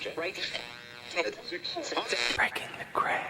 Breaking the gray.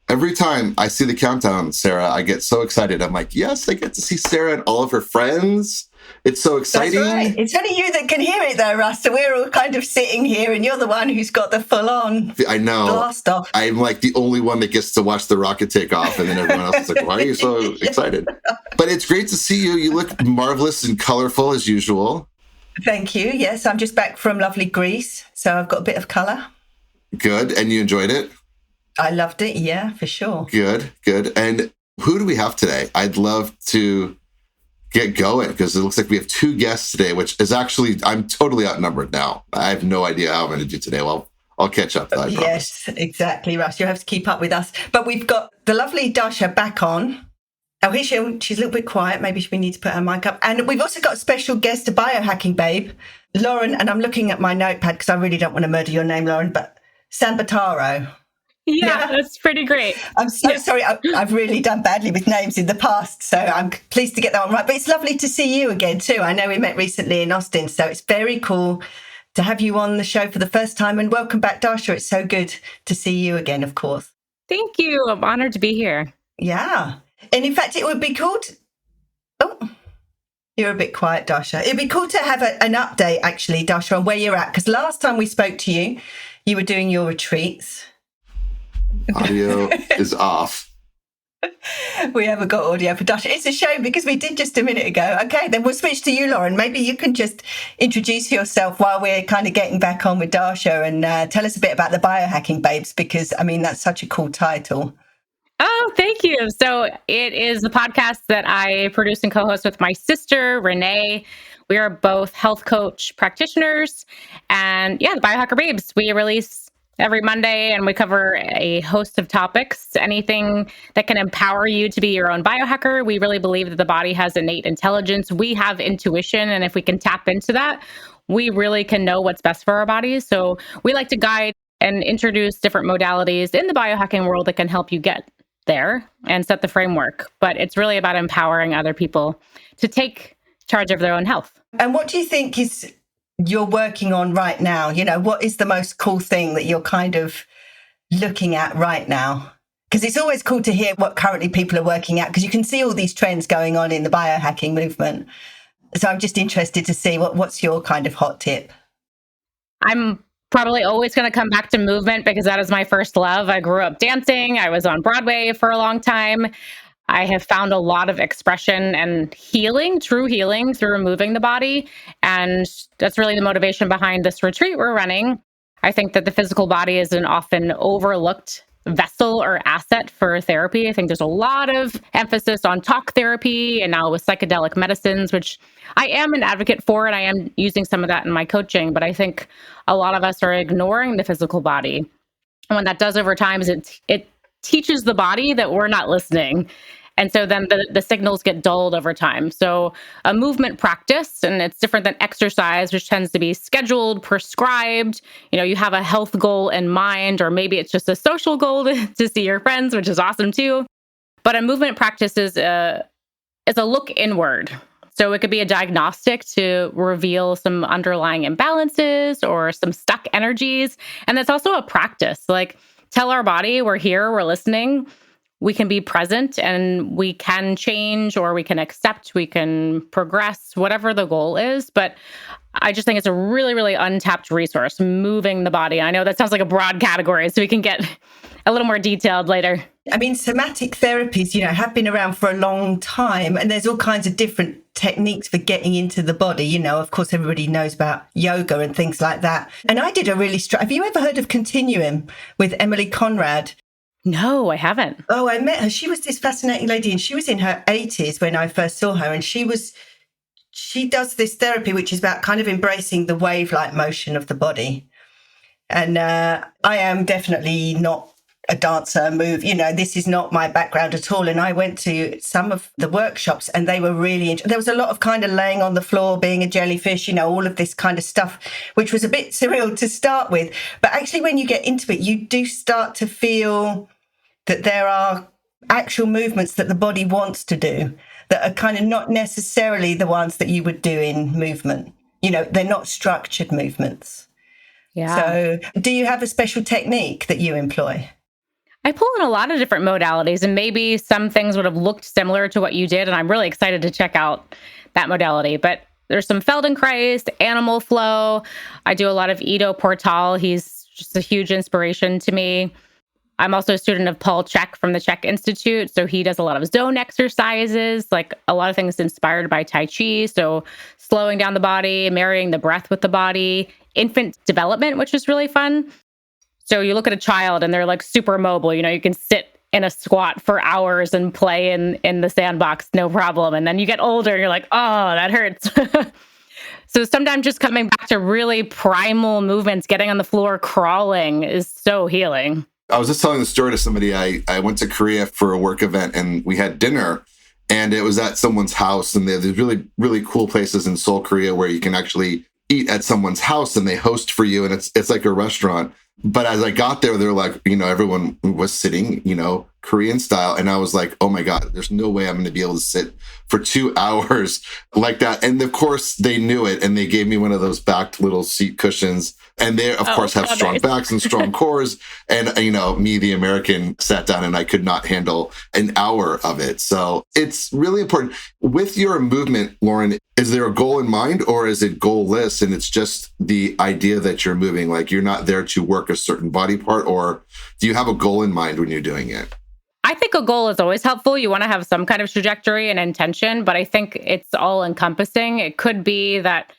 Every time I see the countdown, Sarah, I get so excited. I'm like, yes, I get to see Sarah and all of her friends. It's so exciting. That's right. It's only you that can hear it though, Russ. So we're all kind of sitting here and you're the one who's got the full-on I know. blast off. I'm like the only one that gets to watch the rocket take off, and then everyone else is like, why are you so excited? But it's great to see you. You look marvelous and colorful as usual. Thank you. Yes, I'm just back from lovely Greece, so I've got a bit of colour. Good. And you enjoyed it? I loved it, yeah, for sure. Good. And who do we have today? I'd love to get going because it looks like we have two guests today, which is actually, I'm totally outnumbered now. I have no idea how I'm going to do today. Well, I'll catch up. Yes, exactly, Russ. You'll have to keep up with us. But we've got the lovely Dasha back on. Oh, here she's a little bit quiet. Maybe we need to put her mic up. And we've also got a special guest, a biohacking babe, Lauren. And I'm looking at my notepad because I really don't want to murder your name, Lauren, but Sambataro. Yeah, that's pretty great. I'm so sorry. I've really done badly with names in the past, so I'm pleased to get that one right. But it's lovely to see you again, too. I know we met recently in Austin, so it's very cool to have you on the show for the first time. And welcome back, Dasha. It's so good to see you again, of course. Thank you. I'm honored to be here. Yeah. And in fact, it would be cool to... Oh, you're a bit quiet, Dasha. It'd be cool to have an update, actually, Dasha, on where you're at. Because last time we spoke to you, you were doing your retreats. Audio is off. We haven't got audio for Dasha. It's a shame because we did just a minute ago. Okay, then we'll switch to you, Lauren. Maybe you can just introduce yourself while we're kind of getting back on with Dasha and tell us a bit about the Biohacking Babes because, I mean, that's such a cool title. Oh, thank you. So it is the podcast that I produce and co-host with my sister, Renee. We are both health coach practitioners. And yeah, the Biohacker Babes, we release every Monday and we cover a host of topics, anything that can empower you to be your own biohacker. We really believe that the body has innate intelligence. We have intuition. And if we can tap into that, we really can know what's best for our bodies. So we like to guide and introduce different modalities in the biohacking world that can help you get there and set the framework. But it's really about empowering other people to take charge of their own health. And what do you think is you're working on right now? You know, what is the most cool thing that you're kind of looking at right now? Because it's always cool to hear what currently people are working at, because you can see all these trends going on in the biohacking movement. So I'm just interested to see what's your kind of hot tip? I'm probably always going to come back to movement because that is my first love. I grew up dancing. I was on Broadway for a long time. I have found a lot of expression and healing, true healing through moving the body. And that's really the motivation behind this retreat we're running. I think that the physical body is an often overlooked vessel or asset for therapy. I think there's a lot of emphasis on talk therapy and now with psychedelic medicines, which I am an advocate for, and I am using some of that in my coaching. But I think a lot of us are ignoring the physical body. And what that does over time is it teaches the body that we're not listening. And so then the signals get dulled over time. So a movement practice, and it's different than exercise, which tends to be scheduled, prescribed. You know, you have a health goal in mind, or maybe it's just a social goal to see your friends, which is awesome too. But a movement practice is a look inward. So it could be a diagnostic to reveal some underlying imbalances or some stuck energies. And it's also a practice. Like, tell our body we're here, we're listening. We can be present and we can change, or we can accept, we can progress, whatever the goal is. But I just think it's a really, really untapped resource, moving the body. I know that sounds like a broad category, so we can get a little more detailed later. I mean, somatic therapies, have been around for a long time, and there's all kinds of different techniques for getting into the body. Of course, everybody knows about yoga and things like that. And I did a really have you ever heard of Continuum with Emily Conrad? No, I haven't. Oh, I met her. She was this fascinating lady, and she was in her 80s when I first saw her. And she does this therapy, which is about kind of embracing the wave-like motion of the body. And I am definitely not a dancer, this is not my background at all. And I went to some of the workshops and they were really, there was a lot of kind of laying on the floor, being a jellyfish, all of this kind of stuff, which was a bit surreal to start with. But actually, when you get into it, you do start to feel that there are actual movements that the body wants to do that are kind of not necessarily the ones that you would do in movement. They're not structured movements. Yeah. So do you have a special technique that you employ? I pull in a lot of different modalities, and maybe some things would have looked similar to what you did. And I'm really excited to check out that modality. But there's some Feldenkrais, animal flow. I do a lot of Ido Portal. He's just a huge inspiration to me. I'm also a student of Paul Chek from the Chek Institute. So he does a lot of zone exercises, like a lot of things inspired by Tai Chi. So slowing down the body, marrying the breath with the body, infant development, which is really fun. So you look at a child and they're like super mobile. You can sit in a squat for hours and play in the sandbox, no problem. And then you get older and you're like, oh, that hurts. So sometimes just coming back to really primal movements, getting on the floor, crawling is so healing. I was just telling the story to somebody. I went to Korea for a work event and we had dinner and it was at someone's house. And they have these really, really cool places in Seoul, Korea, where you can actually eat at someone's house and they host for you. And it's like a restaurant. But as I got there, they're like, everyone was sitting, Korean style. And I was like, oh my God, there's no way I'm going to be able to sit for 2 hours like that. And of course they knew it. And they gave me one of those backed little seat cushions. And they, of course, have strong backs and strong cores. And, me, the American, sat down and I could not handle an hour of it. So it's really important. With your movement, Lauren, is there a goal in mind or is it goalless? And it's just the idea that you're moving, like you're not there to work a certain body part, or do you have a goal in mind when you're doing it? I think a goal is always helpful. You want to have some kind of trajectory and intention, but I think it's all encompassing. It could be that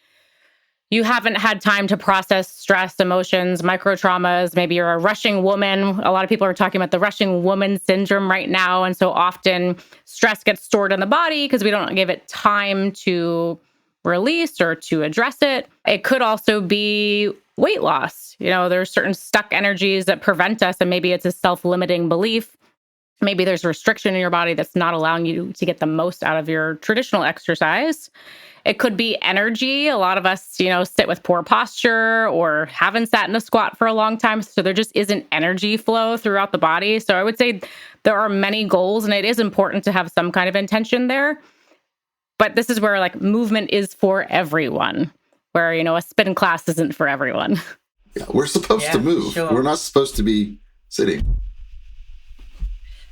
you haven't had time to process stress, emotions, micro traumas. Maybe you're a rushing woman. A lot of people are talking about the rushing woman syndrome right now. And so often stress gets stored in the body because we don't give it time to release or to address it. It could also be weight loss. There's certain stuck energies that prevent us, and maybe it's a self-limiting belief. Maybe there's a restriction in your body that's not allowing you to get the most out of your traditional exercise. It could be energy. A lot of us, sit with poor posture or haven't sat in a squat for a long time. So there just isn't energy flow throughout the body. So I would say there are many goals, and it is important to have some kind of intention there. But this is where movement is for everyone, where, a spin class isn't for everyone. Yeah, we're supposed to move. Sure. We're not supposed to be sitting.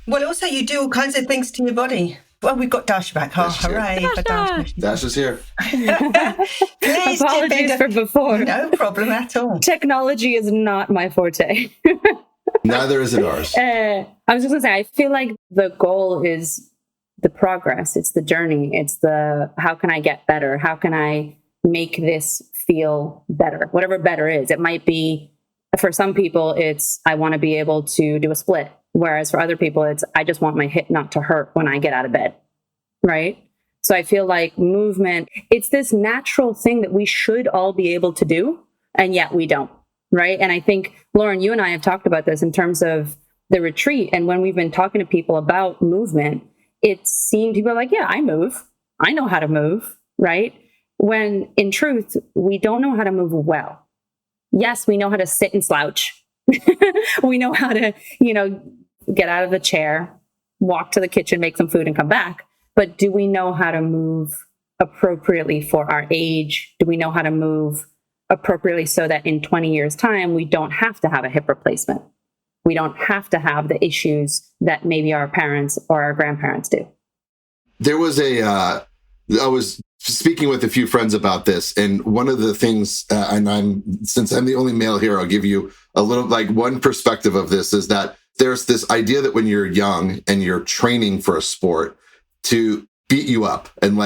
Well, also you do all kinds of things to your body. Well, we've got Dasha back. Oh, hooray for Dasha. Dasha's here. Please, apologies for before. No problem at all. Technology is not my forte. Neither is it ours. I was just going to say, I feel like the goal is the progress. It's the journey. It's the, how can I get better? How can I make this feel better? Whatever better is. It might be, for some people, it's, I want to be able to do a split. Whereas for other people, it's, I just want my hip not to hurt when I get out of bed, right? So I feel like movement, it's this natural thing that we should all be able to do, and yet we don't, right? And I think, Lauren, you and I have talked about this in terms of the retreat. And when we've been talking to people about movement, it seemed people are like, yeah, I move. I know how to move, right? When in truth, we don't know how to move well. Yes, we know how to sit and slouch. We know how to, get out of the chair, walk to the kitchen, make some food and come back. But do we know how to move appropriately for our age? Do we know how to move appropriately so that in 20 years' time, we don't have to have a hip replacement? We don't have to have the issues that maybe our parents or our grandparents do. There was I was speaking with a few friends about this, and one of the things, since I'm the only male here, I'll give you a little, one perspective of this is that there's this idea that when you're young and you're training for a sport, to beat you up and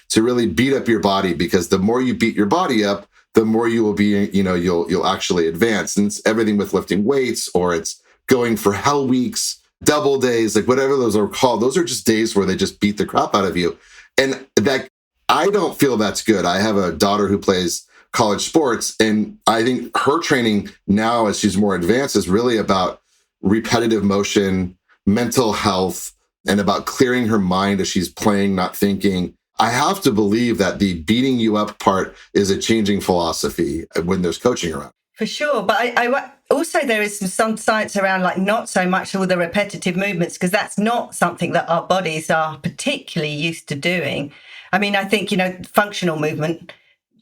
to really beat up your body, because the more you beat your body up, the more you will be, you'll actually advance. And it's everything with lifting weights, or it's going for hell weeks, double days, like whatever those are called. Those are just days where they just beat the crap out of you. And that, I don't feel that's good. I have a daughter who plays college sports, and I think her training now, as she's more advanced, is really about repetitive motion, mental health, and about clearing her mind as she's playing, not thinking. I have to believe that the beating you up part is a changing philosophy when there's coaching around. For sure. But I also, there is some science around, like, not so much all the repetitive movements, because that's not something that our bodies are particularly used to doing. I mean, I think, functional movement,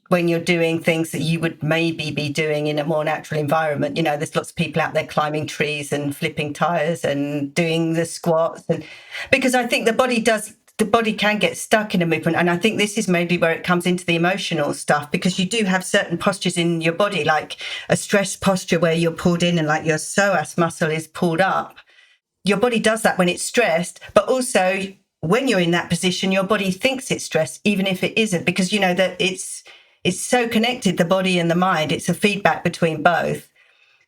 when you're doing things that you would maybe be doing in a more natural environment, there's lots of people out there climbing trees and flipping tires and doing the squats. And because I think the body can get stuck in a movement. And I think this is maybe where it comes into the emotional stuff, because you do have certain postures in your body, like a stress posture where you're pulled in and like your psoas muscle is pulled up. Your body does that when it's stressed, but also when you're in that position, your body thinks it's stressed, even if it isn't, because that it's so connected, the body and the mind. It's a feedback between both.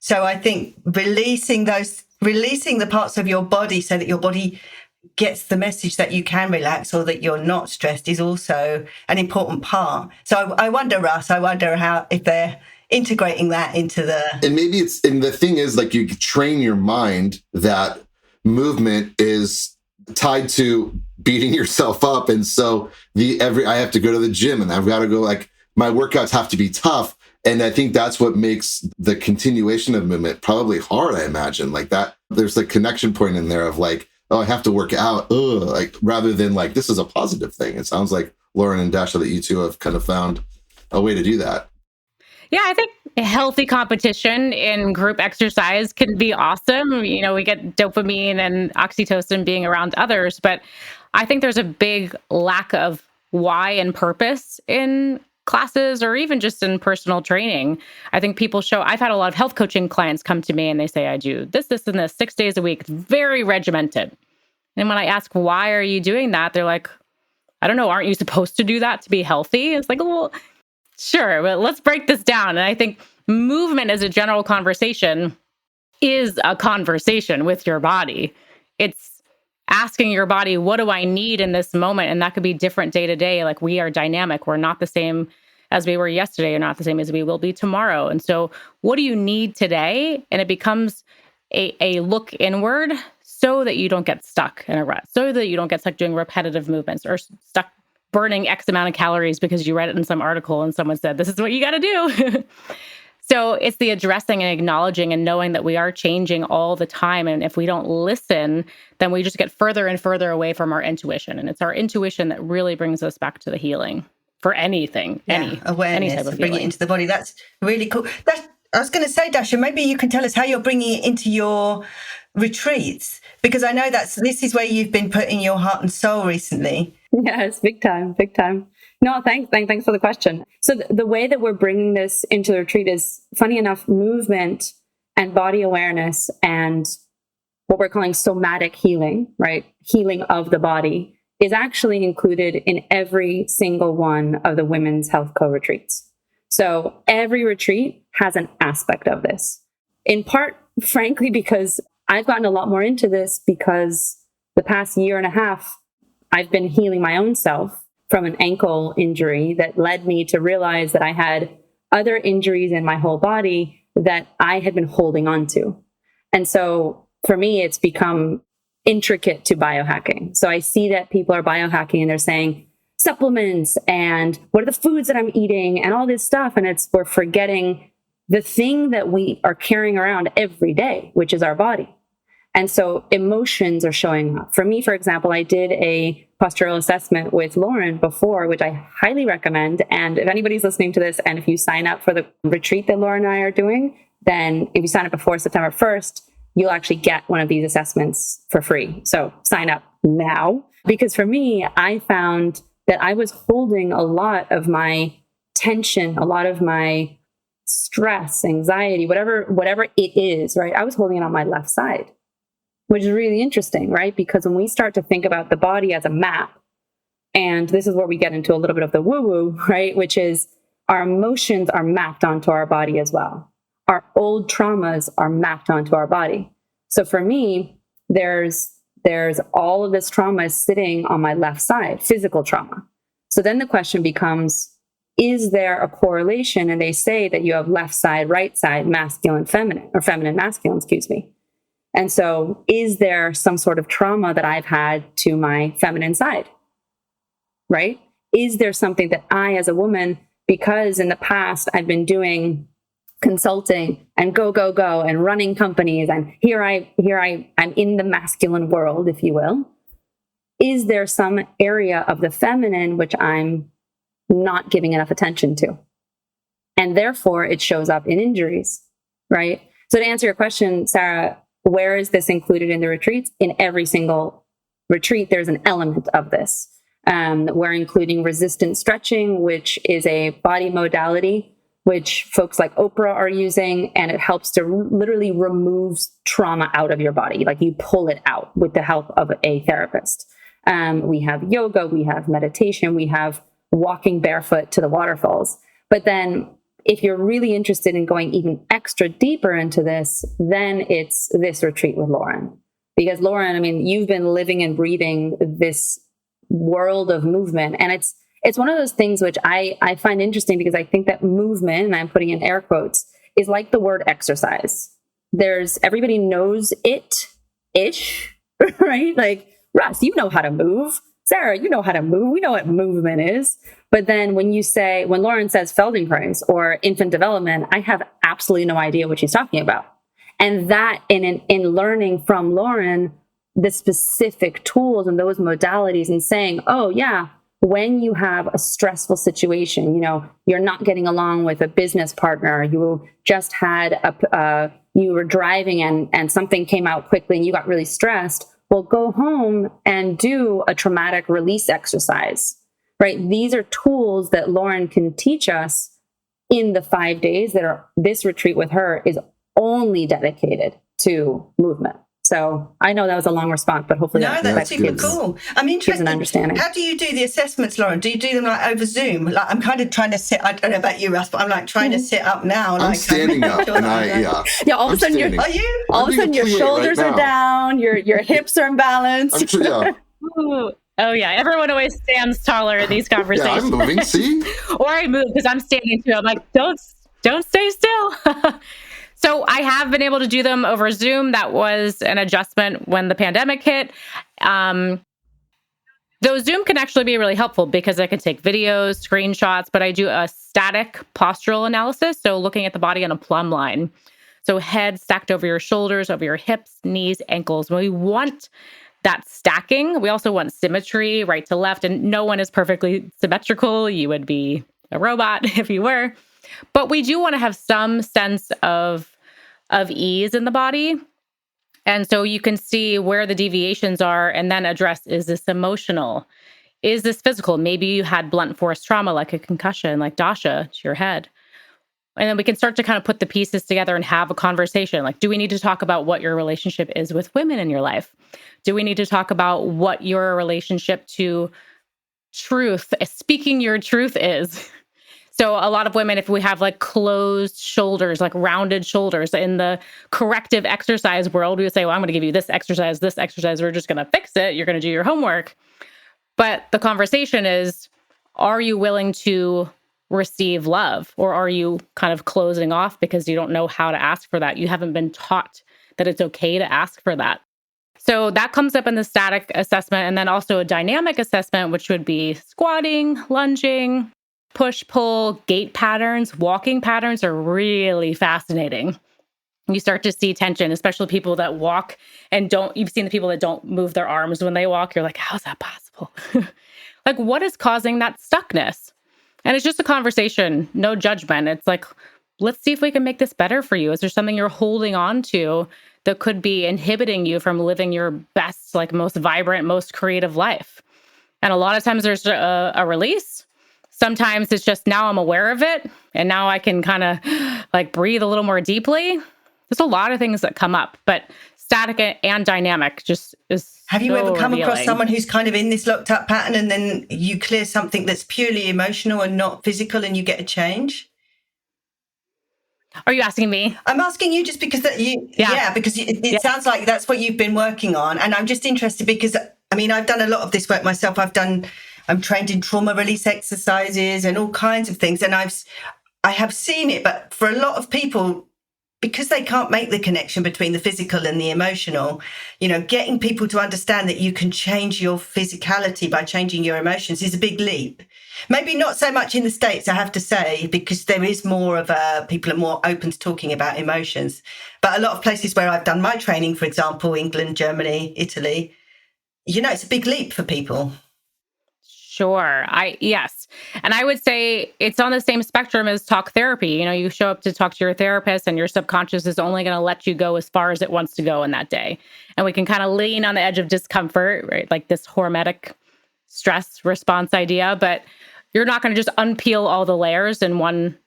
So I think releasing the parts of your body so that your body gets the message that you can relax or that you're not stressed is also an important part. So I wonder, Russ, how, if they're integrating that into and maybe and the thing is, like, you train your mind that movement is tied to beating yourself up. And so I have to go to the gym, and I've got to go, like, my workouts have to be tough. And I think that's what makes the continuation of movement probably hard, I imagine. Like that, there's a connection point in there of like, oh, I have to work out, like, rather than like, this is a positive thing. It sounds like, Lauren and Dasha, that you two have kind of found a way to do that. Yeah, I think healthy competition in group exercise can be awesome. We get dopamine and oxytocin being around others, but I think there's a big lack of why and purpose in classes or even just in personal training. I think I've had a lot of health coaching clients come to me and they say, I do this, and this 6 days a week. It's very regimented. And when I ask, why are you doing that? They're like, I don't know. Aren't you supposed to do that to be healthy? It's like, well, sure, but let's break this down. And I think movement as a general conversation is a conversation with your body. It's asking your body, what do I need in this moment? And that could be different day to day. Like, we are dynamic. We're not the same as we were yesterday, or not the same as we will be tomorrow. And so what do you need today? And it becomes a look inward so that you don't get stuck in a rut, so that you don't get stuck doing repetitive movements or stuck burning X amount of calories because you read it in some article and someone said, this is what you got to do. So it's the addressing and acknowledging and knowing that we are changing all the time. And if we don't listen, then we just get further and further away from our intuition. And it's our intuition that really brings us back to the healing for anything, any type of bring it into the body. That's really cool. I was going to say, Dasha, maybe you can tell us how you're bringing it into your retreats, because I know this is where you've been putting your heart and soul recently. Yes, big time. No, thanks for the question. So the way that we're bringing this into the retreat is, funny enough, movement and body awareness and what we're calling somatic healing, right? Healing of the body is actually included in every single one of the Women's Health Co-retreats. So every retreat has an aspect of this. In part, frankly, because I've gotten a lot more into this because the past year and a half, I've been healing my own self from an ankle injury that led me to realize that I had other injuries in my whole body that I had been holding on to. And so for me, it's become intricate to biohacking. So I see that people are biohacking and they're saying supplements and what are the foods that I'm eating and all this stuff. And we're forgetting the thing that we are carrying around every day, which is our body. And so emotions are showing up. For me, for example, I did a postural assessment with Lauren before, which I highly recommend. And if anybody's listening to this, and if you sign up for the retreat that Lauren and I are doing, then if you sign up before September 1st, you'll actually get one of these assessments for free. So sign up now. Because for me, I found that I was holding a lot of my tension, a lot of my stress, anxiety, whatever it is, right? I was holding it on my left side, which is really interesting, right? Because when we start to think about the body as a map, and this is where we get into a little bit of the woo-woo, right? Which is our emotions are mapped onto our body as well. Our old traumas are mapped onto our body. So for me, there's all of this trauma is sitting on my left side, physical trauma. So then the question becomes, is there a correlation? And they say that you have left side, right side, masculine, feminine, or feminine, masculine, excuse me. And so is there some sort of trauma that I've had to my feminine side, right? Is there something that I, as a woman, because in the past I've been doing consulting and go and running companies, and I'm in the masculine world, if you will. Is there some area of the feminine which I'm not giving enough attention to? And therefore it shows up in injuries, right? So to answer your question, Sarah, where is this included in the retreats? In every single retreat, there's an element of this. We're including resistant stretching, which is a body modality which folks like Oprah are using, and it helps to literally remove trauma out of your body. Like, you pull it out with the help of a therapist. We have yoga, we have meditation, we have walking barefoot to the waterfalls. But then if you're really interested in going even extra deeper into this, then it's this retreat with Lauren. Because Lauren, I mean, you've been living and breathing this world of movement. And it's one of those things which I find interesting, because I think that movement, and I'm putting in air quotes, is like the word exercise. Everybody knows it-ish, right? Like, Russ, you know how to move. Sarah, you know how to move. We know what movement is. But then when Lauren says Feldenkrais or infant development, I have absolutely no idea what she's talking about. And that in learning from Lauren, the specific tools and those modalities, and saying, oh yeah, when you have a stressful situation, you're not getting along with a business partner, you just had you were driving and something came out quickly and you got really stressed. Well, go home and do a traumatic release exercise, right? These are tools that Lauren can teach us in the 5 days that are this retreat with her is only dedicated to movement. So I know that was a long response, but hopefully that's super cool. I'm interested. An understanding. How do you do the assessments, Lauren? Do you do them like over Zoom? Like, I'm kind of trying to sit. I don't know about you, Russ, but I'm like trying to sit up now. I'm standing up, and all of a sudden your shoulders are down, your hips are imbalanced. Oh yeah, everyone always stands taller in these conversations. Yeah, I'm moving. See, or I move because I'm standing too. I'm like, don't stay still. So I have been able to do them over Zoom. That was an adjustment when the pandemic hit. Though Zoom can actually be really helpful because I can take videos, screenshots, but I do a static postural analysis. So looking at the body on a plumb line. So head stacked over your shoulders, over your hips, knees, ankles. We want that stacking. We also want symmetry, right to left, and no one is perfectly symmetrical. You would be a robot if you were. But we do want to have some sense of ease in the body. And so you can see where the deviations are and then address, is this emotional? Is this physical? Maybe you had blunt force trauma, like a concussion, like Dasha, to your head. And then we can start to kind of put the pieces together and have a conversation. Like, do we need to talk about what your relationship is with women in your life? Do we need to talk about what your relationship to truth, speaking your truth is? So a lot of women, if we have like closed shoulders, like rounded shoulders in the corrective exercise world, we would say, well, I'm going to give you this exercise. We're just going to fix it. You're going to do your homework. But the conversation is, are you willing to receive love, or are you kind of closing off because you don't know how to ask for that? You haven't been taught that it's okay to ask for that. So that comes up in the static assessment, and then also a dynamic assessment, which would be squatting, lunging, push, pull, gait patterns. Walking patterns are really fascinating. You start to see tension, especially people that walk and you've seen the people that don't move their arms when they walk. You're like, how's that possible? Like, what is causing that stuckness? And it's just a conversation, no judgment. It's like, let's see if we can make this better for you. Is there something you're holding on to that could be inhibiting you from living your best, like most vibrant, most creative life? And a lot of times there's a release. Sometimes it's just, now I'm aware of it, and now I can kind of like breathe a little more deeply. There's a lot of things that come up, but static and dynamic just is. Have you ever come revealing. across someone who's kind of in this locked up pattern, and then you clear something that's purely emotional and not physical, and you get a change? Are you asking me? I'm asking you just because because it sounds like that's what you've been working on. And I'm just interested because, I mean, I've done a lot of this work myself. I'm trained in trauma release exercises and all kinds of things. And I have seen it, but for a lot of people, because they can't make the connection between the physical and the emotional, getting people to understand that you can change your physicality by changing your emotions is a big leap. Maybe not so much in the States, I have to say, because there is more of people are more open to talking about emotions. But a lot of places where I've done my training, for example, England, Germany, Italy, it's a big leap for people. Sure. Yes. And I would say it's on the same spectrum as talk therapy. You show up to talk to your therapist and your subconscious is only going to let you go as far as it wants to go in that day. And we can kind of lean on the edge of discomfort, right? Like this hormetic stress response idea, but you're not going to just unpeel all the layers in one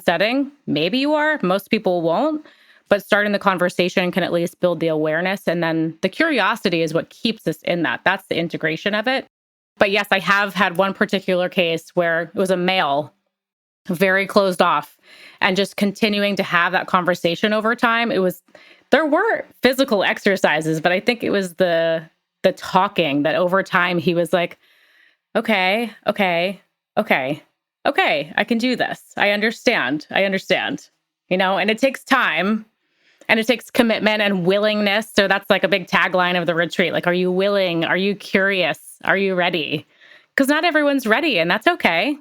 setting. Maybe you are. Most people won't. But starting the conversation can at least build the awareness. And then the curiosity is what keeps us in that. That's the integration of it. But yes, I have had one particular case where it was a male, very closed off, and just continuing to have that conversation over time. There were physical exercises, but I think it was the talking that over time he was like, okay, I can do this. I understand. And it takes time and it takes commitment and willingness. So that's like a big tagline of the retreat. Like, are you willing? Are you curious? Are you ready? Because not everyone's ready, and that's okay.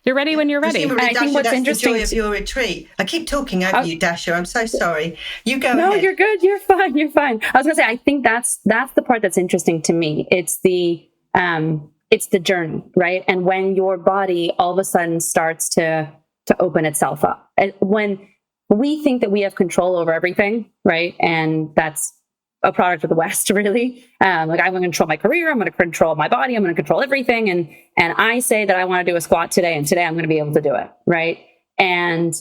You're ready when you're ready. Presumably, I think Dasha, what's that's interesting the joy of your retreat. I keep talking over you, Dasha. I'm so sorry. You go No, ahead. you're good. You're fine. I was gonna say, I think that's the part that's interesting to me. It's the journey, right? And when your body all of a sudden starts to open itself up, and when we think that we have control over everything, right? And that's a product of the West, really. Like, I'm going to control my career. I'm going to control my body. I'm going to control everything. And I say that I want to do a squat today, and today I'm going to be able to do it, right? And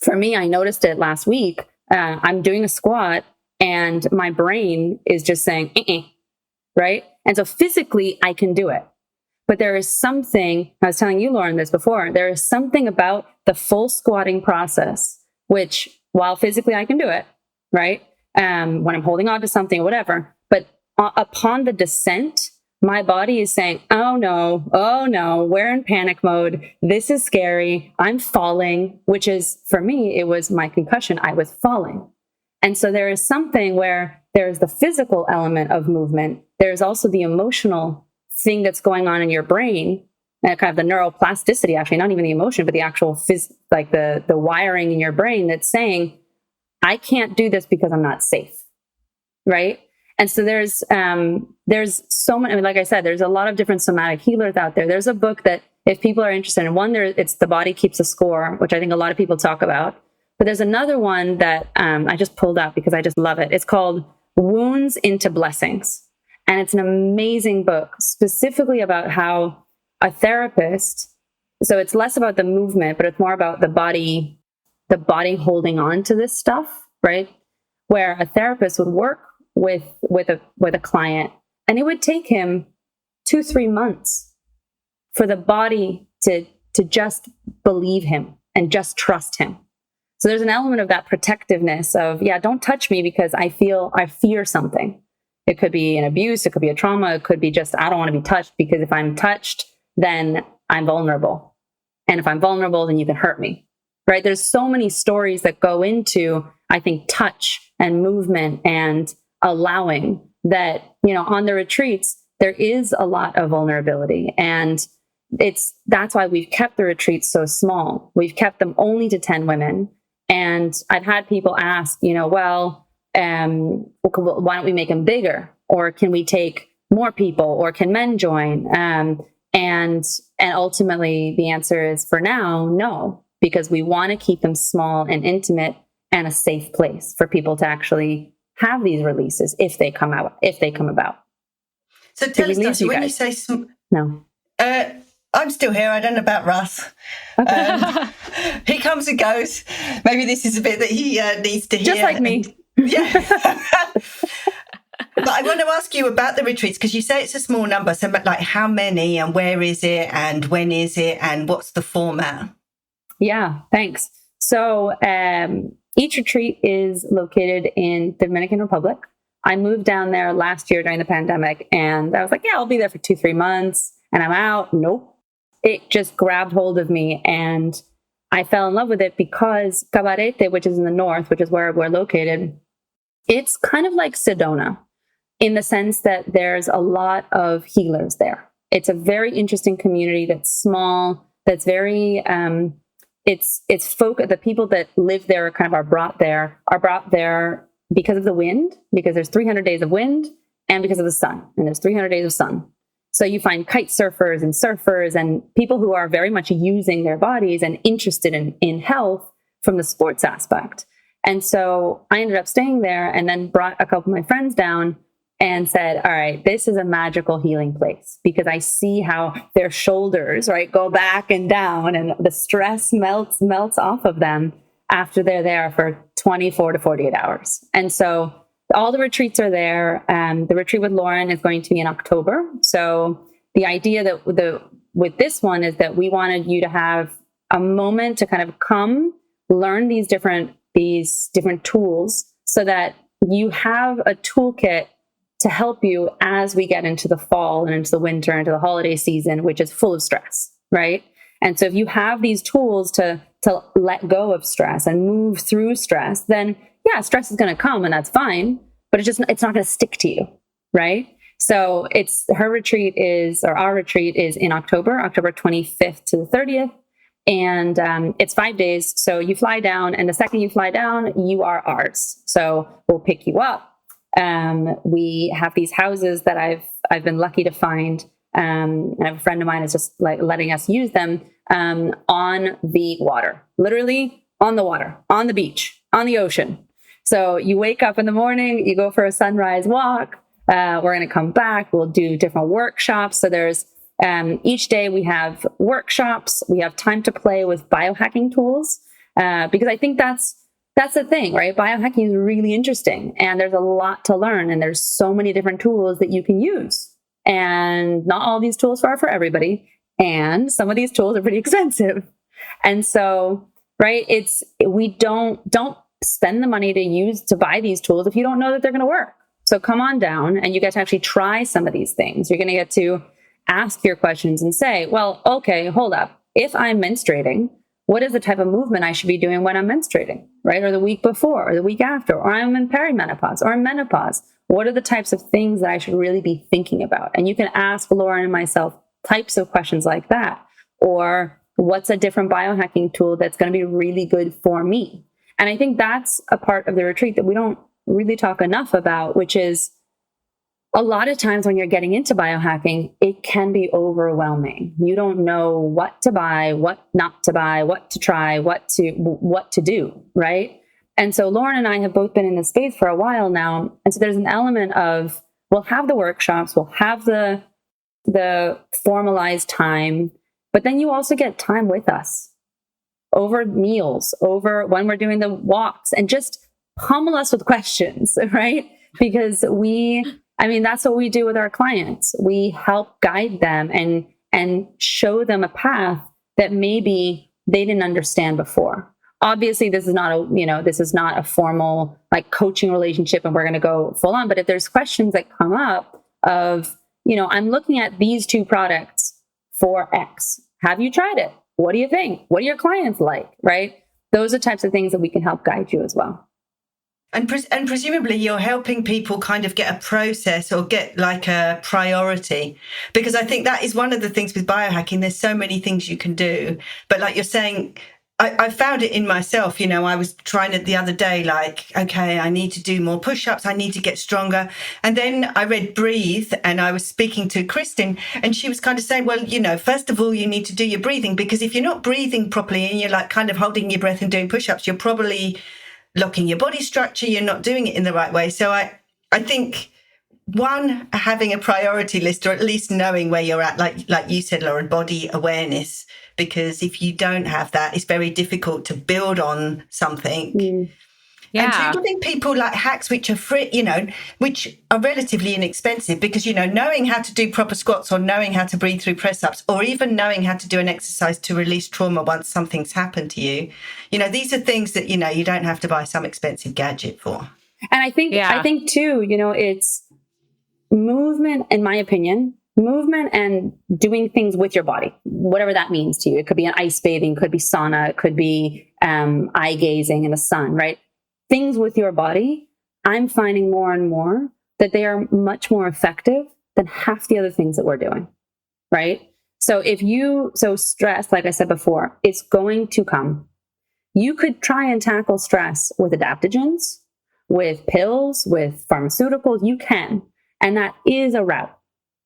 for me, I noticed it last week. I'm doing a squat, and my brain is just saying, right? And so physically, I can do it. But there is something, I was telling you, Lauren, this before, there is something about the full squatting process, which, while physically I can do it, right? When I'm holding on to something or whatever, but upon the descent, my body is saying, oh no, we're in panic mode. This is scary. I'm falling, which is, for me, it was my concussion. I was falling. And so there is something where there's the physical element of movement. There's also the emotional thing that's going on in your brain, and kind of the neuroplasticity, actually, not even the emotion, but the actual the wiring in your brain that's saying, I can't do this because I'm not safe, right? And so there's so many, I mean, like I said, there's a lot of different somatic healers out there. There's a book that, if people are interested in, one, it's The Body Keeps a Score, which I think a lot of people talk about. But there's another one that I just pulled out because I just love it. It's called Wounds into Blessings. And it's an amazing book, specifically about how a therapist, so it's less about the movement, but it's more about the body holding on to this stuff, right? Where a therapist would work with a client, and it would take him 2-3 months for the body to just believe him and just trust him. So there's an element of that protectiveness of, don't touch me because I fear something. It could be an abuse, it could be a trauma, it could be just, I don't want to be touched, because if I'm touched, then I'm vulnerable. And if I'm vulnerable, then you can hurt me. Right? There's so many stories that go into, I think, touch and movement and allowing that, on the retreats, there is a lot of vulnerability. And that's why we've kept the retreats so small. We've kept them only to 10 women. And I've had people ask, why don't we make them bigger? Or can we take more people? Or can men join? And ultimately the answer is, for now, no. Because we want to keep them small and intimate and a safe place for people to actually have these releases if they come about. So tell us, Dasha, when you say no, I'm still here. I don't know about Russ. okay. He comes and goes. Maybe this is a bit that he needs to hear. Just like me. Yeah. But I want to ask you about the retreats, because you say it's a small number. So, like, how many, and where is it, and when is it, and what's the format? Yeah, thanks. So each retreat is located in the Dominican Republic. I moved down there last year during the pandemic, and I was like, yeah, I'll be there for 2-3 months and I'm out. Nope. It just grabbed hold of me, and I fell in love with it because Cabarete, which is in the north, which is where we're located, it's kind of like Sedona in the sense that there's a lot of healers there. It's a very interesting community that's small, that's very, the people that live there are brought there because of the wind, because there's 300 days of wind, and because of the sun, and there's 300 days of sun. So you find kite surfers and people who are very much using their bodies and interested in health from the sports aspect. And so I ended up staying there and then brought a couple of my friends down and said, all right, this is a magical healing place, because I see how their shoulders, right, go back and down, and the stress melts off of them after they're there for 24 to 48 hours. And so all the retreats are there. The retreat with Lauren is going to be in October. So the idea that with this one is that we wanted you to have a moment to kind of come learn these different tools, so that you have a toolkit to help you as we get into the fall and into the winter, into the holiday season, which is full of stress, right? And so if you have these tools to let go of stress and move through stress, then yeah, stress is going to come, and that's fine, but it's not going to stick to you, right? So our retreat is in October 25th to the 30th. And it's 5 days. So you fly down, and the second you fly down, you are ours. So we'll pick you up. We have these houses that I've been lucky to find. And a friend of mine is just like letting us use them on the water, literally on the water, on the beach, on the ocean. So you wake up in the morning, you go for a sunrise walk. We're going to come back. We'll do different workshops. So there's each day we have workshops. We have time to play with biohacking tools, because I think that's the thing, right? Biohacking is really interesting, and there's a lot to learn, and there's so many different tools that you can use, and not all these tools are for everybody. And some of these tools are pretty expensive. And so, right, we don't spend the money to buy these tools if you don't know that they're going to work. So come on down, and you get to actually try some of these things. You're going to get to ask your questions and say, well, okay, hold up. If I'm menstruating, what is the type of movement I should be doing when I'm menstruating, right? Or the week before, or the week after, or I'm in perimenopause, or in menopause. What are the types of things that I should really be thinking about? And you can ask Lauren and myself types of questions like that. Or what's a different biohacking tool that's going to be really good for me? And I think that's a part of the retreat that we don't really talk enough about, which is a lot of times when you're getting into biohacking, it can be overwhelming. You don't know what to buy, what not to buy, what to try, what to do, right? And so Lauren and I have both been in this space for a while now. And so there's an element of, we'll have the workshops, we'll have the formalized time, but then you also get time with us over meals, over when we're doing the walks, and just pummel us with questions, right? Because that's what we do with our clients. We help guide them and show them a path that maybe they didn't understand before. Obviously, this is not a formal like coaching relationship, and we're going to go full on. But if there's questions that come up of, I'm looking at these two products for X. Have you tried it? What do you think? What are your clients like? Right? Those are types of things that we can help guide you as well. And presumably you're helping people kind of get a process or get like a priority, because I think that is one of the things with biohacking. There's so many things you can do, but like you're saying, I found it in myself. I was trying it the other day, like, okay, I need to do more push-ups. I need to get stronger. And then I read Breathe, and I was speaking to Kristen, and she was kind of saying, well, first of all, you need to do your breathing, because if you're not breathing properly and you're like kind of holding your breath and doing push-ups, you're probably locking your body structure. You're not doing it in the right way. So I think one, having a priority list, or at least knowing where you're at, like you said, Lauren, body awareness, because if you don't have that, it's very difficult to build on something. And Yeah. to giving people like hacks which are free, which are relatively inexpensive, because, knowing how to do proper squats or knowing how to breathe through press ups or even knowing how to do an exercise to release trauma once something's happened to you, these are things that, you don't have to buy some expensive gadget for. And I think too, it's movement, in my opinion, movement and doing things with your body, whatever that means to you. It could be an ice bathing, could be sauna, it could be eye gazing in the sun, right? Things with your body, I'm finding more and more that they are much more effective than half the other things that we're doing, right? So stress, like I said before, it's going to come. You could try and tackle stress with adaptogens, with pills, with pharmaceuticals, you can. And that is a route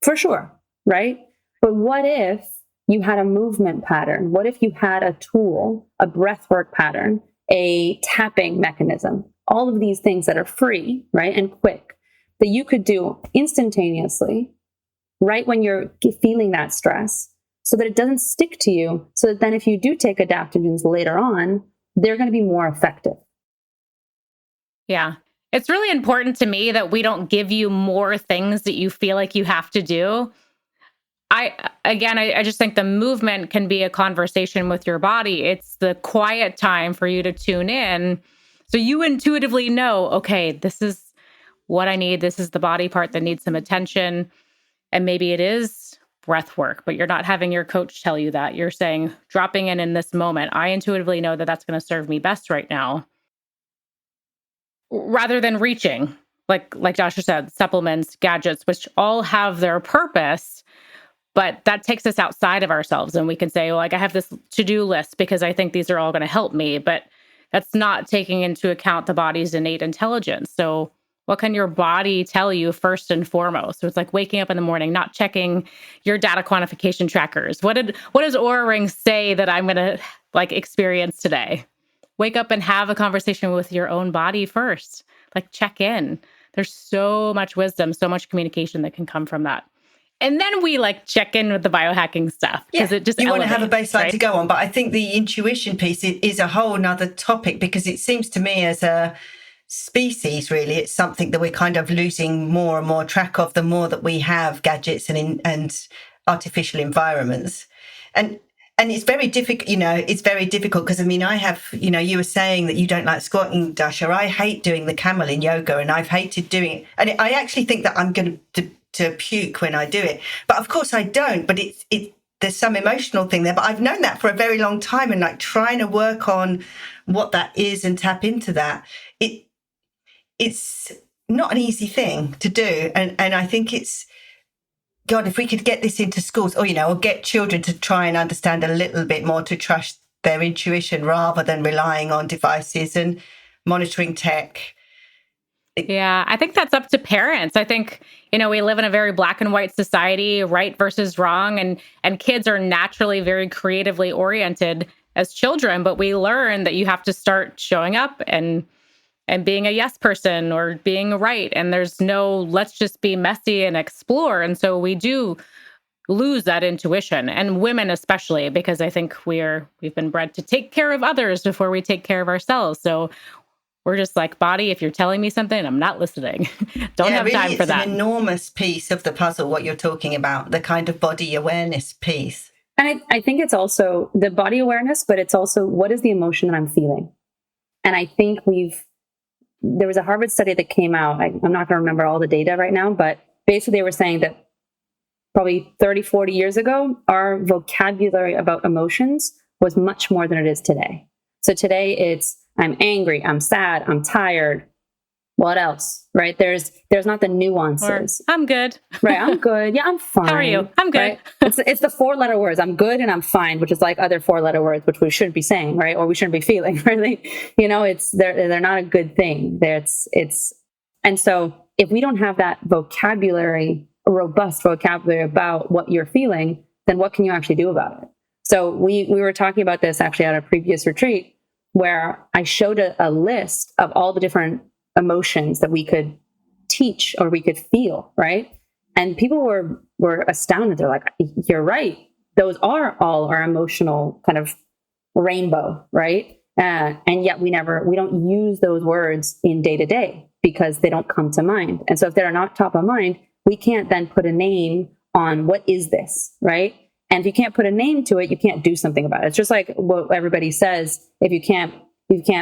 for sure, right? But what if you had a movement pattern? What if you had a tool, a breathwork pattern, a tapping mechanism, all of these things that are free, right? And quick that you could do instantaneously, right when you're feeling that stress, so that it doesn't stick to you. So that then if you do take adaptogens later on, they're going to be more effective. Yeah. It's really important to me that we don't give you more things that you feel like you have to do. I just think the movement can be a conversation with your body. It's the quiet time for you to tune in. So you intuitively know, okay, this is what I need. This is the body part that needs some attention. And maybe it is breath work, but you're not having your coach tell you that. You're saying, dropping in this moment, I intuitively know that that's going to serve me best right now. Rather than reaching, like Dasha said, supplements, gadgets, which all have their purpose, but that takes us outside of ourselves. And we can say, well, I have this to-do list because I think these are all going to help me, but that's not taking into account the body's innate intelligence. So what can your body tell you first and foremost? So it's like waking up in the morning, not checking your data quantification trackers. What does Oura Ring say that I'm going to experience today? Wake up and have a conversation with your own body first. Check in. There's so much wisdom, so much communication that can come from that. And then we check in with the biohacking stuff because it just you want to have a baseline right? to go on. But I think the intuition piece is a whole nother topic, because it seems to me as a species, really, it's something that we're kind of losing more and more track of the more that we have gadgets and artificial environments. And it's very difficult, it's very difficult because, I have, you were saying that you don't like squatting, Dasha. I hate doing the camel in yoga, and I've hated doing it. And I actually think that I'm going to puke when I do it. But of course I don't, but there's some emotional thing there. But I've known that for a very long time, and trying to work on what that is and tap into that. It's not an easy thing to do. And I think it's, God, if we could get this into schools or get children to try and understand a little bit more, to trust their intuition rather than relying on devices and monitoring tech. Yeah, I think that's up to parents. I think, we live in a very black and white society, right versus wrong, and kids are naturally very creatively oriented as children, but we learn that you have to start showing up and being a yes person or being right. And there's no, let's just be messy and explore. And so we do lose that intuition, and women especially, because I think we've been bred to take care of others before we take care of ourselves. So we're just like, body, if you're telling me something, I'm not listening. Don't have time for that. It's an enormous piece of the puzzle, what you're talking about, the kind of body awareness piece. And I think it's also the body awareness, but it's also, what is the emotion that I'm feeling? And I think there was a Harvard study that came out. I'm not going to remember all the data right now, but basically they were saying that probably 30, 40 years ago, our vocabulary about emotions was much more than it is today. So today it's, I'm angry, I'm sad, I'm tired. What else? Right? There's not the nuances. Or, I'm good. Right? I'm good. Yeah, I'm fine. How are you? I'm good. Right? It's the 4-letter words. I'm good and I'm fine, which is like other 4-letter words, which we shouldn't be saying, right? Or we shouldn't be feeling, right? They're not a good thing. And so if we don't have that vocabulary, a robust vocabulary about what you're feeling, then what can you actually do about it? So we were talking about this actually at a previous retreat, where I showed a list of all the different emotions that we could teach or we could feel, right? And people were astounded. They're like, you're right. Those are all our emotional kind of rainbow, right? And yet we don't use those words in day to day because they don't come to mind. And so if they're not top of mind, we can't then put a name on what is this, right? And if you can't put a name to it, you can't do something about it. It's just like what everybody says: if you can't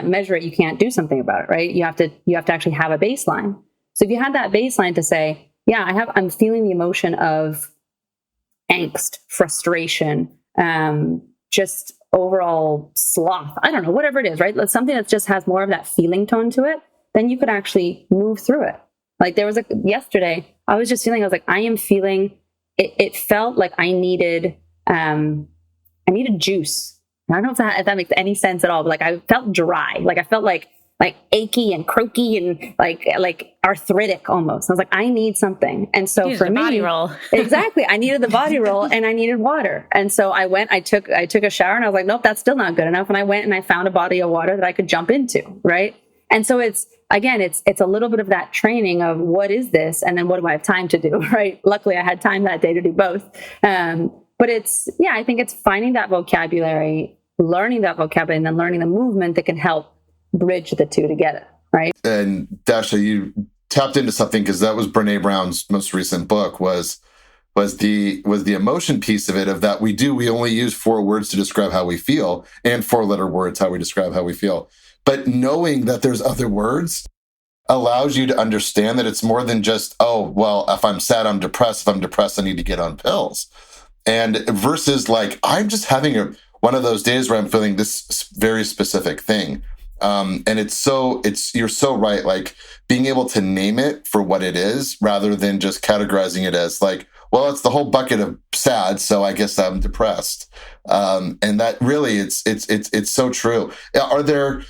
measure it, you can't do something about it, right? You have to actually have a baseline. So if you had that baseline to say, yeah, I'm feeling the emotion of angst, frustration, just overall sloth, I don't know, whatever it is, right? Something that just has more of that feeling tone to it, then you could actually move through it. Like yesterday, I was just feeling, I was like, I am feeling, it felt like I needed juice. I don't know if that makes any sense at all, but like I felt dry. Like I felt like achy and croaky and like arthritic almost. I was like, I need something. And so for me, body roll. Exactly. I needed the body roll and I needed water. And so I took a shower and I was like, nope, that's still not good enough. And I went and I found a body of water that I could jump into. Right. And so it's a little bit of that training of what is this? And then what do I have time to do? Right. Luckily I had time that day to do both. But I think it's finding that vocabulary, learning that vocabulary, and then learning the movement that can help bridge the two together, right? And Dasha, you tapped into something, because that was Brene Brown's most recent book, was the emotion piece of it, of that we only use 4 words to describe how we feel, and 4-letter words how we describe how we feel. But knowing that there's other words allows you to understand that it's more than just, oh, well, if I'm sad, I'm depressed. If I'm depressed, I need to get on pills. And versus like, I'm just having one of those days where I'm feeling this very specific thing. And you're so right. Like being able to name it for what it is, rather than just categorizing it as like, well, it's the whole bucket of sad, so I guess I'm depressed. And that really, it's so true. Are there,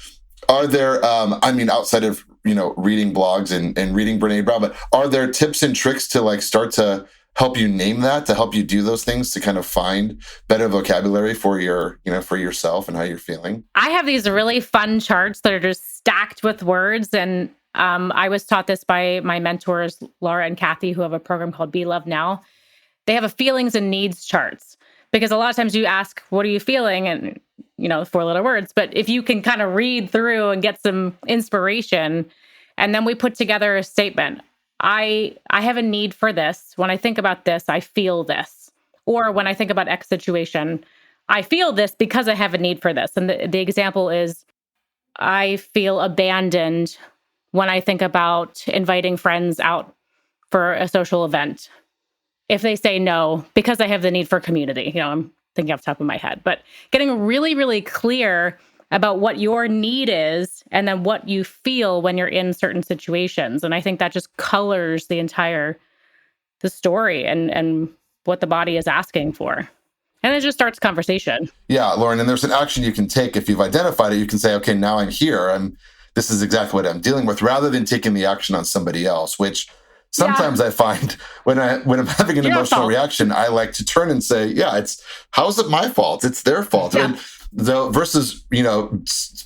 I mean, outside of, reading blogs and reading Brene Brown, but are there tips and tricks to like start to help you name that, to help you do those things, to kind of find better vocabulary for for yourself and how you're feeling? I have these really fun charts that are just stacked with words. And I was taught this by my mentors, Laura and Kathy, who have a program called Be Love Now. They have a feelings and needs charts, because a lot of times you ask, what are you feeling? And, 4-letter words. But if you can kind of read through and get some inspiration, and then we put together a statement. I have a need for this. When I think about this, I feel this. Or when I think about X situation, I feel this because I have a need for this. And the example is, I feel abandoned when I think about inviting friends out for a social event. If they say no, because I have the need for community, I'm thinking off the top of my head, but getting really, really clear about what your need is, and then what you feel when you're in certain situations. And I think that just colors the story and what the body is asking for. And it just starts conversation. Yeah, Lauren, and there's an action you can take. If you've identified it, you can say, okay, now I'm here. This is exactly what I'm dealing with, rather than taking the action on somebody else, which sometimes I find when I'm having an emotional reaction, I like to turn and say, yeah, how's it my fault? It's their fault. Yeah. Versus,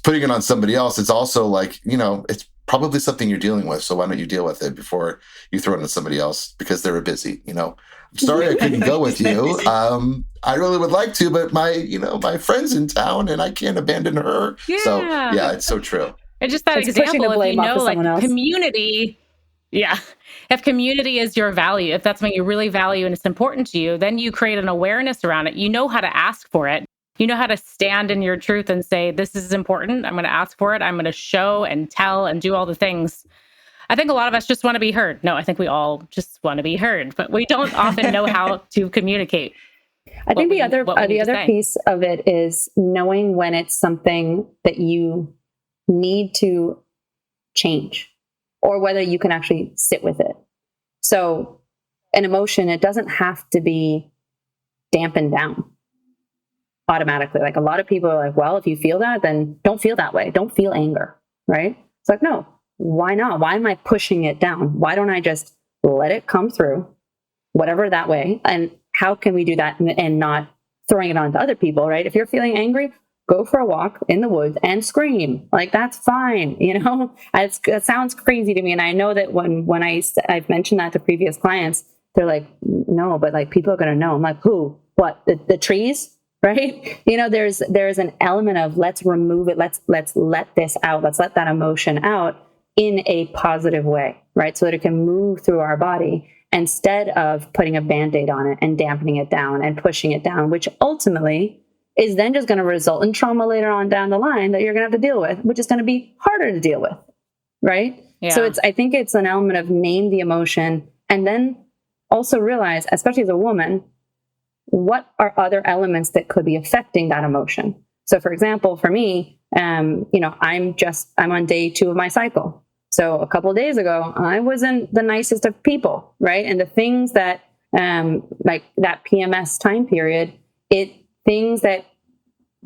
putting it on somebody else, it's also like, it's probably something you're dealing with. So why don't you deal with it before you throw it on somebody else because they were busy, I'm sorry I couldn't go with you. I really would like to, but my friend's in town and I can't abandon her. Yeah. So yeah, it's so true. And just that example, if like community, if community is your value, if that's something you really value and it's important to you, then you create an awareness around it. You know how to ask for it. You know how to stand in your truth and say, this is important. I'm going to ask for it. I'm going to show and tell and do all the things. I think a lot of us just want to be heard. No, I think we all just want to be heard, but we don't often know how to communicate. I think the other piece of it is knowing when it's something that you need to change, or whether you can actually sit with it. So an emotion, it doesn't have to be dampened down automatically. Like a lot of people are like, well, if you feel that, then don't feel that way. Don't feel anger, right? It's like, no, why not? Why am I pushing it down? Why don't I just let it come through, whatever that way? And how can we do that and not throwing it on to other people, right? If you're feeling angry, go for a walk in the woods and scream. Like, that's fine. It sounds crazy to me. And I know that when I've mentioned that to previous clients, they're like, no, but like people are going to know. I'm like, who? What? The trees? right? There's an element of let's remove it. Let's let this out. Let's let that emotion out in a positive way, right? So that it can move through our body instead of putting a Band-Aid on it and dampening it down and pushing it down, which ultimately is then just going to result in trauma later on down the line that you're going to have to deal with, which is going to be harder to deal with, right? Yeah. So I think it's an element of name the emotion and then also realize, especially as a woman, what are other elements that could be affecting that emotion? So for example, for me, I'm on day 2 of my cycle. So a couple of days ago, I wasn't the nicest of people, right? And the things that, like that PMS time period, things that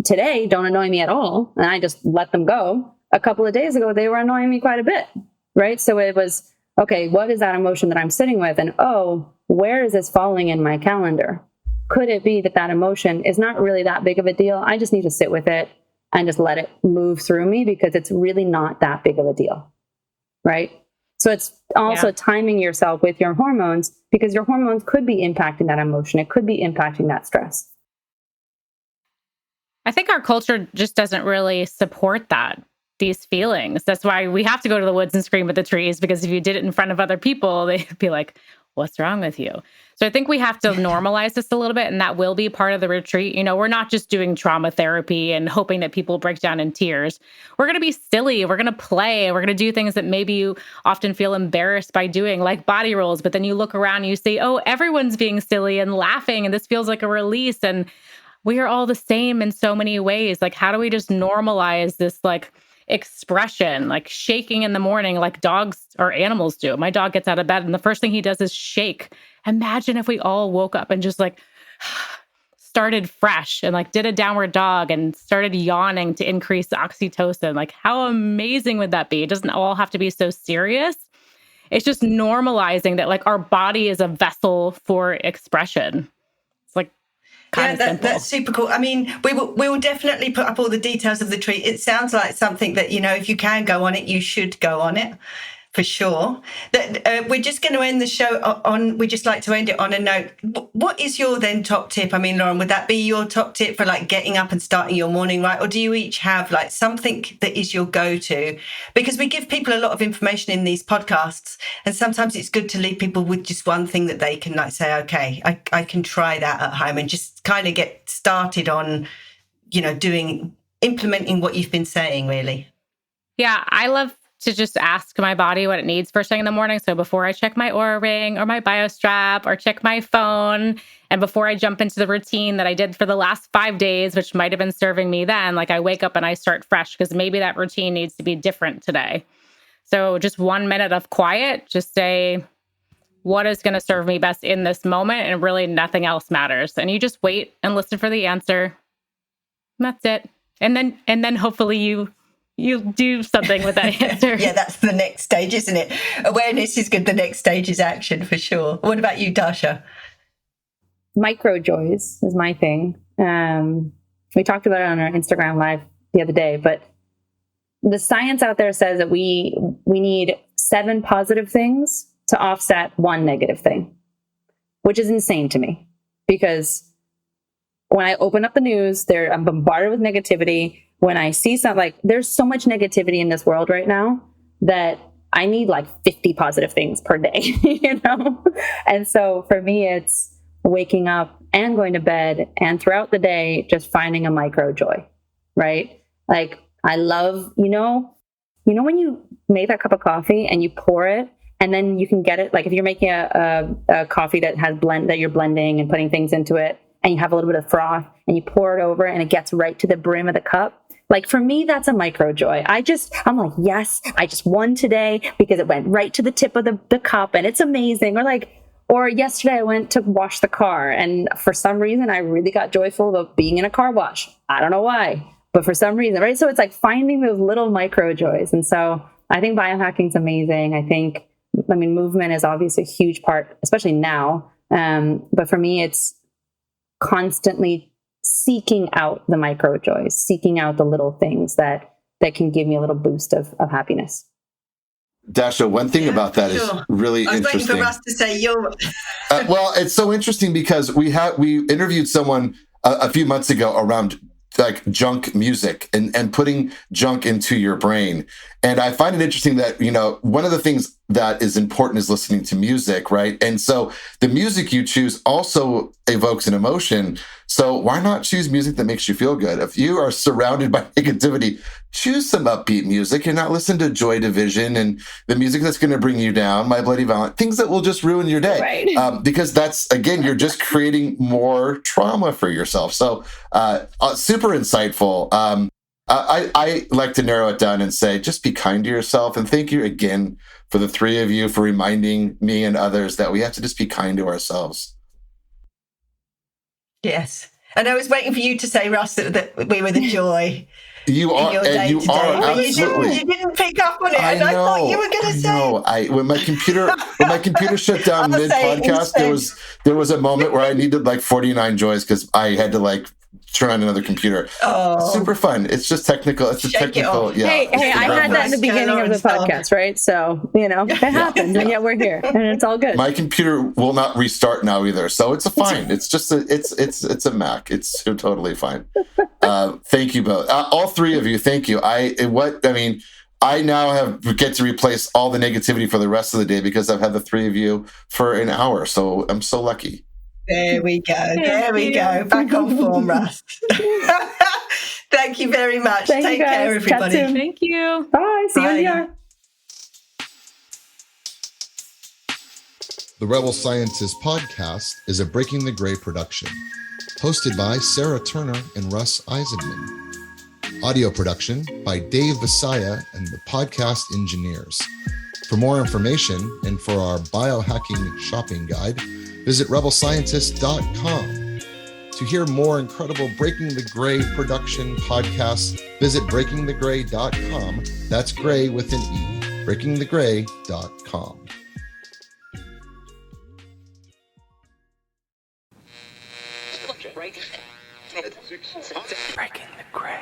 today don't annoy me at all, and I just let them go. A couple of days ago, they were annoying me quite a bit, right? So it was, okay, what is that emotion that I'm sitting with? And where is this falling in my calendar? Could it be that emotion is not really that big of a deal? I just need to sit with it and just let it move through me because it's really not that big of a deal, right? So it's also timing yourself with your hormones because your hormones could be impacting that emotion. It could be impacting that stress. I think our culture just doesn't really support these feelings. That's why we have to go to the woods and scream at the trees, because if you did it in front of other people, they'd be like, what's wrong with you? So I think we have to normalize this a little bit, and that will be part of the retreat. We're not just doing trauma therapy and hoping that people break down in tears. We're going to be silly. We're going to play. We're going to do things that maybe you often feel embarrassed by doing, like body rolls. But then you look around and you see, oh, everyone's being silly and laughing, and this feels like a release. And we are all the same in so many ways. Like, how do we just normalize this, like, expression, like shaking in the morning, like dogs or animals do? My dog gets out of bed and the first thing he does is shake. Imagine if we all woke up and just like started fresh and like did a downward dog and started yawning to increase oxytocin. Like, how amazing would that be? It doesn't all have to be so serious. It's just normalizing that, like, our body is a vessel for expression. It's like kind of simple. That's super cool. I mean, we will definitely put up all the details of the treat. It sounds like something that, if you can go on it, you should go on it. For sure. That we're just going to end the show on. We just like to end it on a note. What is your then top tip? I mean, Lauren, would that be your top tip for like getting up and starting your morning right, or do you each have like something that is your go-to? Because we give people a lot of information in these podcasts, and sometimes it's good to leave people with just one thing that they can like say, okay, I can try that at home and just kind of get started on, implementing what you've been saying, really. Yeah, I love to just ask my body what it needs first thing in the morning. So before I check my Oura Ring or my BioStrap or check my phone, and before I jump into the routine that I did for the last 5 days, which might have been serving me then, like I wake up and I start fresh because maybe that routine needs to be different today. So just 1 minute of quiet, just say, what is going to serve me best in this moment? And really nothing else matters. And you just wait and listen for the answer. And that's it. And then hopefully you do something with that answer. Yeah, that's the next stage, isn't it? Awareness is good. The next stage is action, for sure. What about you, Dasha? Micro joys is my thing. We talked about it on our Instagram Live the other day, but the science out there says that we need 7 positive things to offset 1 negative thing, which is insane to me, because when I open up the news, I'm bombarded with negativity. When I see something, like, there's so much negativity in this world right now that I need like 50 positive things per day, And so for me, it's waking up and going to bed and throughout the day, just finding a micro joy, right? Like, I love, when you make that cup of coffee and you pour it, and then you can get it, like if you're making a coffee that has that you're blending and putting things into it, and you have a little bit of froth and you pour it over and it gets right to the brim of the cup. Like, for me, that's a micro joy. I'm like, yes, I just won today because it went right to the tip of the cup and it's amazing. Or yesterday I went to wash the car and for some reason I really got joyful about being in a car wash. I don't know why, but for some reason, right? So it's like finding those little micro joys. And so I think biohacking is amazing. I mean, movement is obviously a huge part, especially now. But for me, it's constantly seeking out the micro joys, seeking out the little things that can give me a little boost of happiness. Dasha, one thing about that is really interesting. I was waiting for Russ to say well, it's so interesting because we interviewed someone a few months ago around like junk music and putting junk into your brain. And I find it interesting that, one of the things that is important is listening to music, right? And so the music you choose also evokes an emotion. So why not choose music that makes you feel good? If you are surrounded by negativity, choose some upbeat music and not listen to Joy Division and the music that's going to bring you down, My Bloody Valentine, things that will just ruin your day. Right. Because that's, again, you're just creating more trauma for yourself. So super insightful. I like to narrow it down and say, just be kind to yourself. And thank you again for the three of you for reminding me and others that we have to just be kind to ourselves. Yes. And I was waiting for you to say, Russ, that we were the joy. You are, and you are absolutely. You didn't pick up on it, and I thought you were going to say. No, when my computer shut down mid podcast, there was a moment where I needed like 49 joys because I had to like turn on another computer. Oh, super fun. It's just technical. It's a technical. Yeah. Hey, I had that in the beginning of the podcast, right? So it happens, and yet we're here, and it's all good. My computer will not restart now either, so it's fine. It's just it's a Mac. It's totally fine. Thank you both, all three of you. Thank you. I now get to replace all the negativity for the rest of the day because I've had the three of you for an hour. So I'm so lucky. There we go. There we go. Back on form, Russ. Thank you very much. Take care, everybody. Thank you. Bye. See you in the yard. The Rebel Scientist podcast is a Breaking the Gray production, hosted by Sarah Turner and Russ Eisenman. Audio production by Dave Visaya and the podcast engineers. For more information and for our biohacking shopping guide, visit rebelscientist.com. To hear more incredible Breaking the Gray production podcasts, visit breakingthegray.com. That's gray with an E. breakingthegray.com. Breaking the Gray.